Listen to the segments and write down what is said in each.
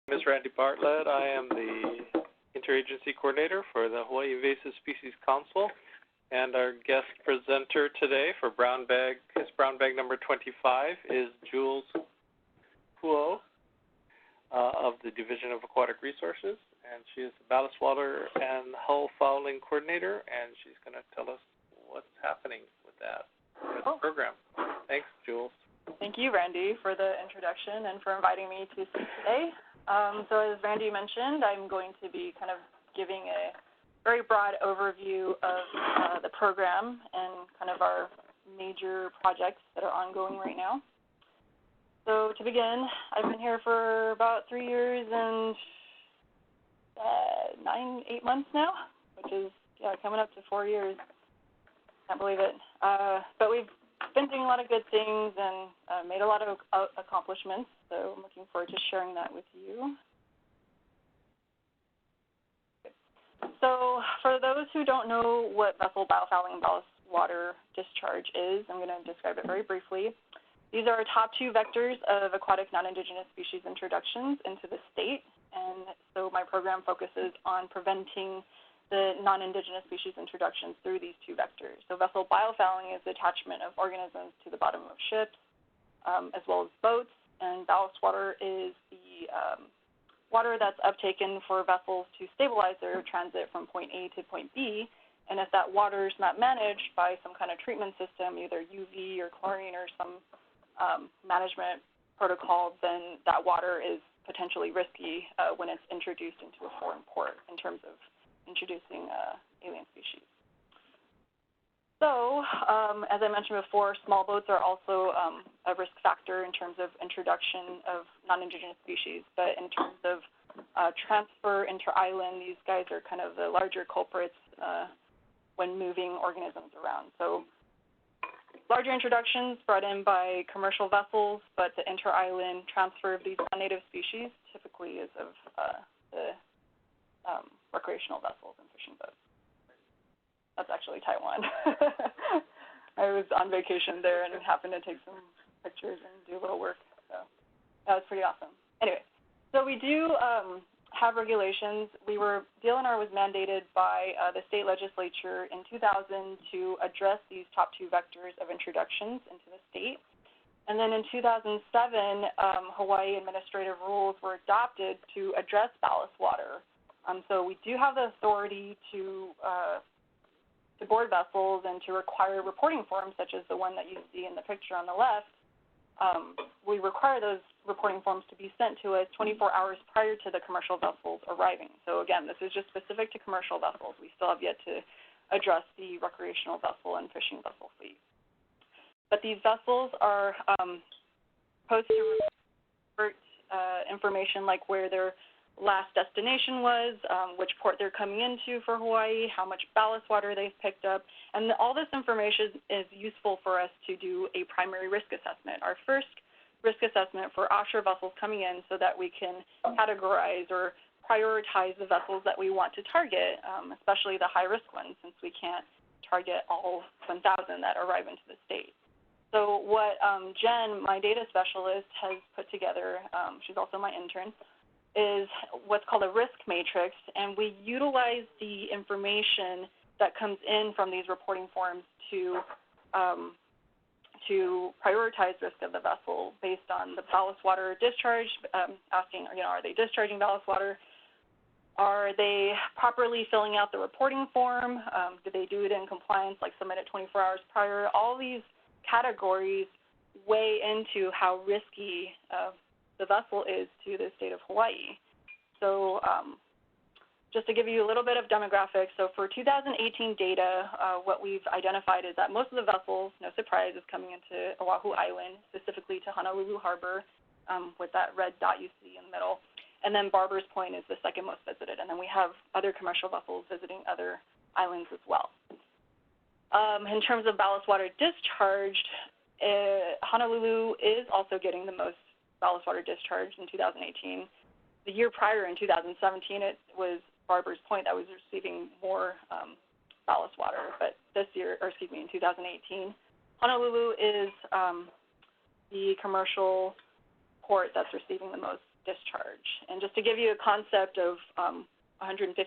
Ms. Randy Bartlett. I am the Interagency Coordinator for the Hawaii Invasive Species Council, and our guest presenter today for brown bag, HISC brown bag number 25 is Jules Kuo of the Division of Aquatic Resources, and she is the Ballast Water and Hull Fouling Coordinator, and she's going to tell us what's happening with that the program. Thanks, Jules. Thank you, Randy, for the introduction and for inviting me to speak today. So as Randy mentioned, I'm going to be kind of giving a very broad overview of the program and kind of our major projects that are ongoing right now. So to begin, I've been here for about 3 years and 8 months now, which is coming up to 4 years. Can't believe it. But we've been doing a lot of good things and made a lot of accomplishments, so I'm looking forward to sharing that with you. So for those who don't know what vessel biofouling and ballast water discharge is, I'm going to describe it very briefly. These are our top 2 vectors of aquatic non-indigenous species introductions into the state, and so my program focuses on preventing the non-indigenous species introductions through these 2 vectors. So vessel biofouling is the attachment of organisms to the bottom of ships, as well as boats, and ballast water is the water that's uptaken for vessels to stabilize their transit from point A to point B, and if that water is not managed by some kind of treatment system, either UV or chlorine or some management protocol, then that water is potentially risky when it's introduced into a foreign port in terms of introducing alien species. So, as I mentioned before, small boats are also a risk factor in terms of introduction of non-indigenous species, but in terms of transfer inter-island, these guys are kind of the larger culprits when moving organisms around. So, larger introductions brought in by commercial vessels, but the inter-island transfer of these non-native species typically is of the recreational vessels and fishing boats. That's actually Taiwan. I was on vacation there and happened to take some pictures and do a little work, so that was pretty awesome. Anyway, so we do have regulations. DLNR was mandated by the state legislature in 2000 to address these top 2 vectors of introductions into the state. And then in 2007, Hawaii administrative rules were adopted to address ballast water. So we do have the authority to board vessels and to require reporting forms, such as the one that you see in the picture on the left. We require those reporting forms to be sent to us 24 hours prior to the commercial vessels arriving. So again, this is just specific to commercial vessels. We still have yet to address the recreational vessel and fishing vessel fleet. But these vessels are supposed to report information like where their last destination was, which port they're coming into for Hawaii, how much ballast water they've picked up, and all this information is useful for us to do a primary risk assessment, our first risk assessment for offshore vessels coming in, so that we can categorize or prioritize the vessels that we want to target, especially the high-risk ones, since we can't target all 1,000 that arrive into the state. So what Jen, my data specialist, has put together, she's also my intern, is what's called a risk matrix, and we utilize the information that comes in from these reporting forms to prioritize risk of the vessel based on the ballast water discharge, asking, are they discharging ballast water? Are they properly filling out the reporting form? Do they do it in compliance, like submit it 24 hours prior? All these categories weigh into how risky the vessel is to the state of Hawaii. So just to give you a little bit of demographics, so for 2018 data, what we've identified is that most of the vessels, no surprise, is coming into Oahu Island, specifically to Honolulu Harbor, with that red dot you see in the middle. And then Barber's Point is the second most visited. And then we have other commercial vessels visiting other islands as well. In terms of ballast water discharged, Honolulu is also getting the most ballast water discharge in 2018. The year prior, in 2017, it was Barber's Point that was receiving more ballast water. But this year, in 2018, Honolulu is the commercial port that's receiving the most discharge. And just to give you a concept of 155,000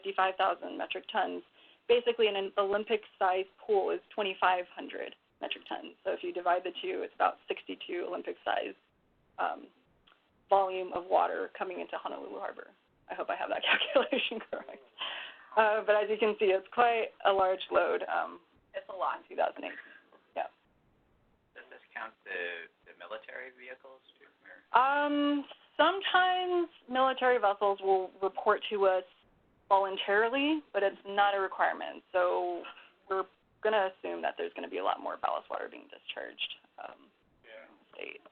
metric tons, basically an Olympic-sized pool is 2,500 metric tons. So if you divide the two, it's about 62 Olympic-sized volume of water coming into Honolulu Harbor. I hope I have that calculation correct. But as you can see, it's quite a large load. It's a lot in 2008. Yeah. Does this count the military vehicles? Sometimes military vessels will report to us voluntarily, but it's not a requirement. So we're going to assume that there's going to be a lot more ballast water being discharged in the state.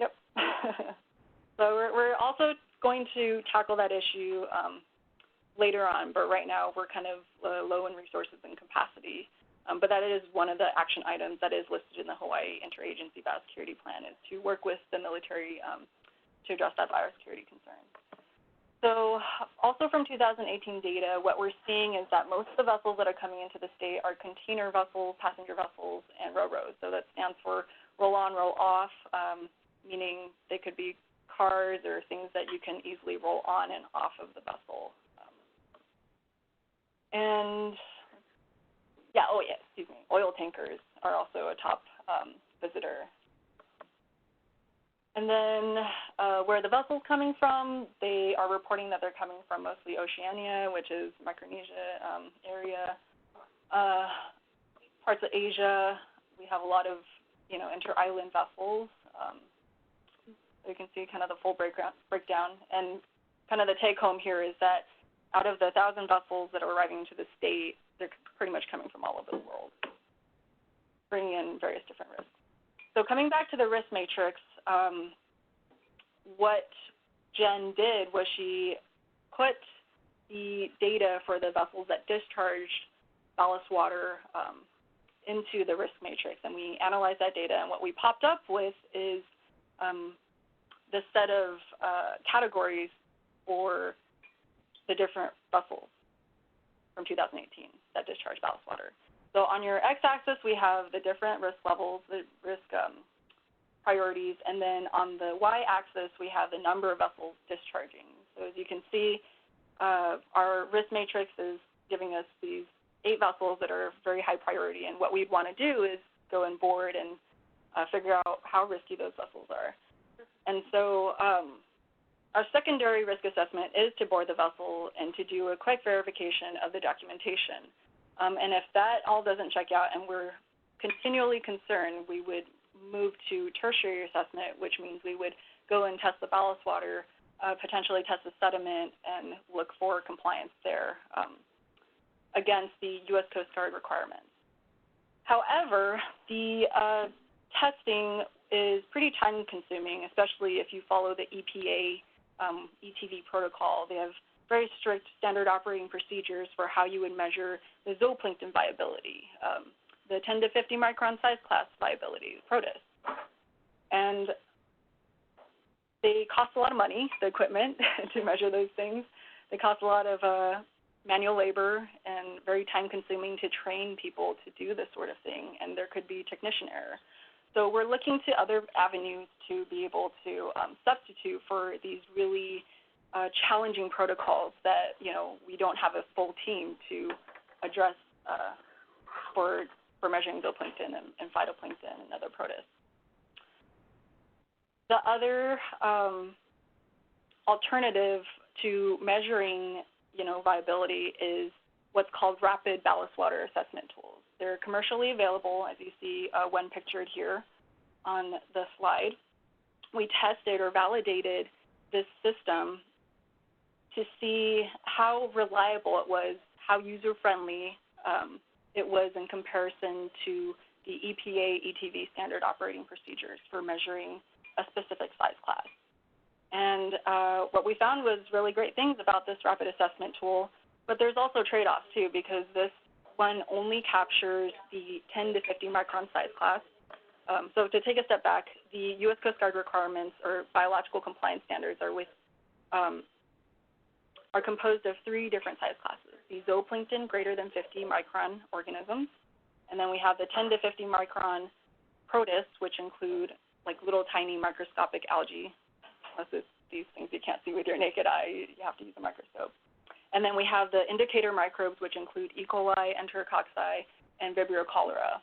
Yep. So we're also going to tackle that issue later on, but right now we're kind of low in resources and capacity. But that is one of the action items that is listed in the Hawaii Interagency Biosecurity Plan, is to work with the military to address that biosecurity concern. So also from 2018 data, what we're seeing is that most of the vessels that are coming into the state are container vessels, passenger vessels, and ro-ros. So that stands for roll-on, roll-off, meaning they could be cars or things that you can easily roll on and off of the vessel. Oil tankers are also a top visitor. And then where the vessel's coming from, they are reporting that they're coming from mostly Oceania, which is Micronesia area, parts of Asia. We have a lot of, inter-island vessels. You can see kind of the full breakdown. And kind of the take-home here is that out of the 1,000 vessels that are arriving into the state, they're pretty much coming from all over the world, bringing in various different risks. So coming back to the risk matrix, what Jen did was she put the data for the vessels that discharged ballast water into the risk matrix, and we analyzed that data, and what we popped up with is the set of categories for the different vessels from 2018 that discharge ballast water. So on your x-axis, we have the different risk levels, the risk priorities, and then on the y-axis, we have the number of vessels discharging. So as you can see, our risk matrix is giving us these 8 vessels that are very high priority, and what we'd want to do is go and board and figure out how risky those vessels are. And so our secondary risk assessment is to board the vessel and to do a quick verification of the documentation. And if that all doesn't check out and we're continually concerned, we would move to tertiary assessment, which means we would go and test the ballast water, potentially test the sediment, and look for compliance there against the U.S. Coast Guard requirements. However, the testing is pretty time-consuming, especially if you follow the EPA ETV protocol. They have very strict standard operating procedures for how you would measure the zooplankton viability, the 10 to 50 micron size class viability, protists. And they cost a lot of money, the equipment, to measure those things. They cost a lot of manual labor and very time-consuming to train people to do this sort of thing, and there could be technician error. So we're looking to other avenues to be able to substitute for these really challenging protocols that, we don't have a full team to address for measuring zooplankton and phytoplankton and other protists. The other alternative to measuring, viability is what's called rapid ballast water assessment tools. They're commercially available, as you see one pictured here on the slide. We tested or validated this system to see how reliable it was, how user-friendly it was in comparison to the EPA ETV standard operating procedures for measuring a specific size class. And what we found was really great things about this rapid assessment tool, but there's also trade-offs too, because this one only captures the 10 to 50 micron size class. So to take a step back, the U.S. Coast Guard requirements or biological compliance standards are composed of 3 different size classes: the zooplankton greater than 50 micron organisms, and then we have the 10 to 50 micron protists, which include like little tiny microscopic algae. These things you can't see with your naked eye, you have to use a microscope. And then we have the indicator microbes, which include E. coli, enterococci, and Vibrio cholera,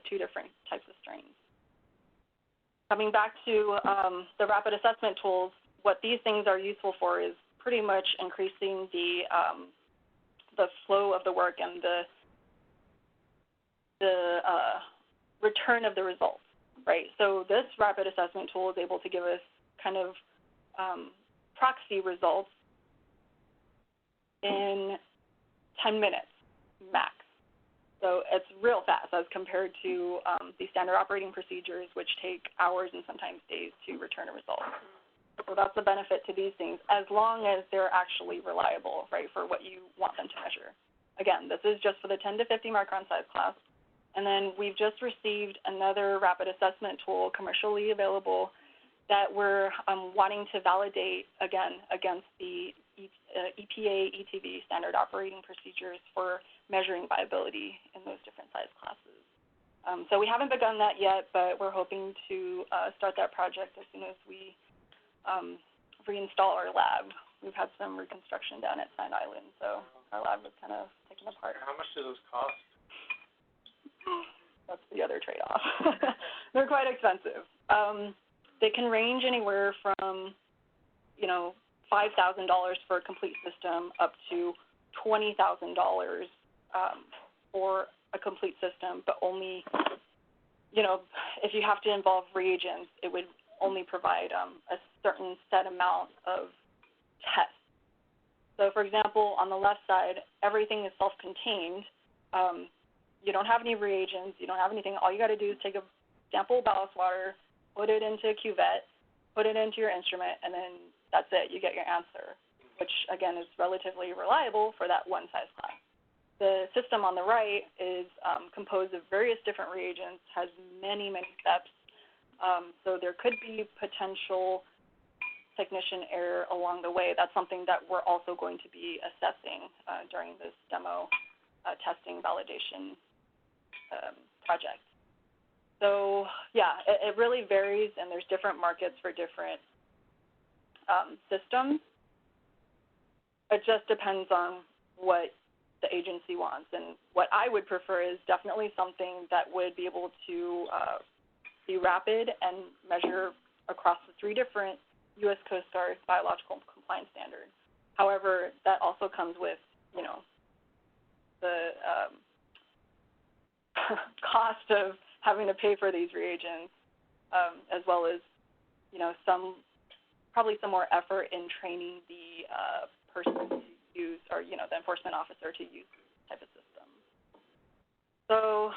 2 different types of strains. Coming back to the rapid assessment tools, what these things are useful for is pretty much increasing the flow of the work and the return of the results, right? So this rapid assessment tool is able to give us kind of proxy results in 10 minutes max. So it's real fast as compared to the standard operating procedures, which take hours and sometimes days to return a result. So that's the benefit to these things, as long as they're actually reliable, right, for what you want them to measure. Again, this is just for the 10 to 50 micron size class. And then we've just received another rapid assessment tool commercially available that we're wanting to validate, again, against the EPA, ETV standard operating procedures for measuring viability in those different size classes. So we haven't begun that yet, but we're hoping to start that project as soon as we reinstall our lab. We've had some reconstruction down at Sand Island, so our lab was kind of taken apart. How much do those cost? That's the other trade-off. They're quite expensive. They can range anywhere from, you know, $5,000 for a complete system up to $20,000 for a complete system, but only, you know, if you have to involve reagents, it would only provide a certain set amount of tests. So, for example, on the left side, everything is self-contained. You don't have any reagents. You don't have anything. All you got to do is take a sample of ballast water, put it into a cuvette, put it into your instrument, and then that's it. You get your answer, which, again, is relatively reliable for that one size class. The system on the right is composed of various different reagents, has many, many steps. So there could be potential technician error along the way. That's something that we're also going to be assessing during this demo testing validation project. So yeah, it really varies, and there's different markets for different systems. It just depends on what the agency wants, and what I would prefer is definitely something that would be able to be rapid and measure across the 3 different U.S. Coast Guard biological compliance standards. However, that also comes with, you know, the cost of having to pay for these reagents, as well as, you know, probably some more effort in training the person to use, or, you know, the enforcement officer to use this type of system. So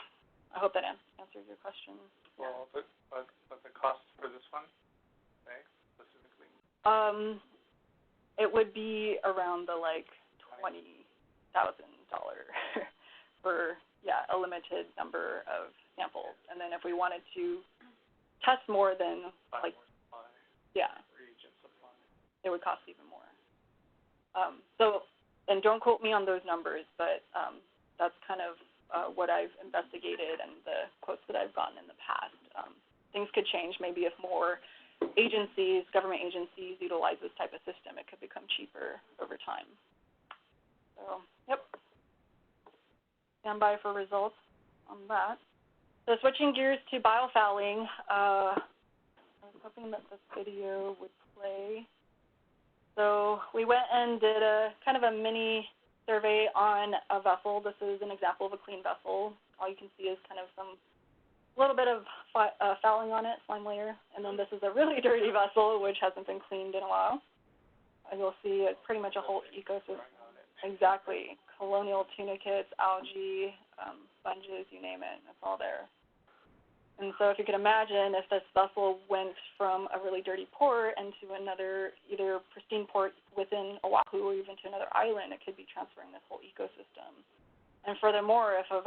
I hope that answers your question. Well, but the cost for this one, okay, specifically? It would be around the like $20,000 for, yeah, a limited number of samples. And then if we wanted to test more than, like, yeah, reagent supply, it would cost even more. So, and don't quote me on those numbers, but that's kind of what I've investigated and the quotes that I've gotten in the past. Things could change. Maybe if more agencies, government agencies, utilize this type of system, it could become cheaper over time. So, yep. Stand by for results on that. So switching gears to biofouling, I was hoping that this video would play. So we went and did a kind of a mini survey on a vessel. This is an example of a clean vessel. All you can see is kind of some little bit of fouling on it, slime layer. And then this is a really dirty vessel, which hasn't been cleaned in a while. And you'll see it's pretty much a whole ecosystem. Exactly. Colonial tunicates, algae, sponges, you name it. It's all there. And so if you could imagine, if this vessel went from a really dirty port into another, either pristine port within Oahu or even to another island, it could be transferring this whole ecosystem. And furthermore, if a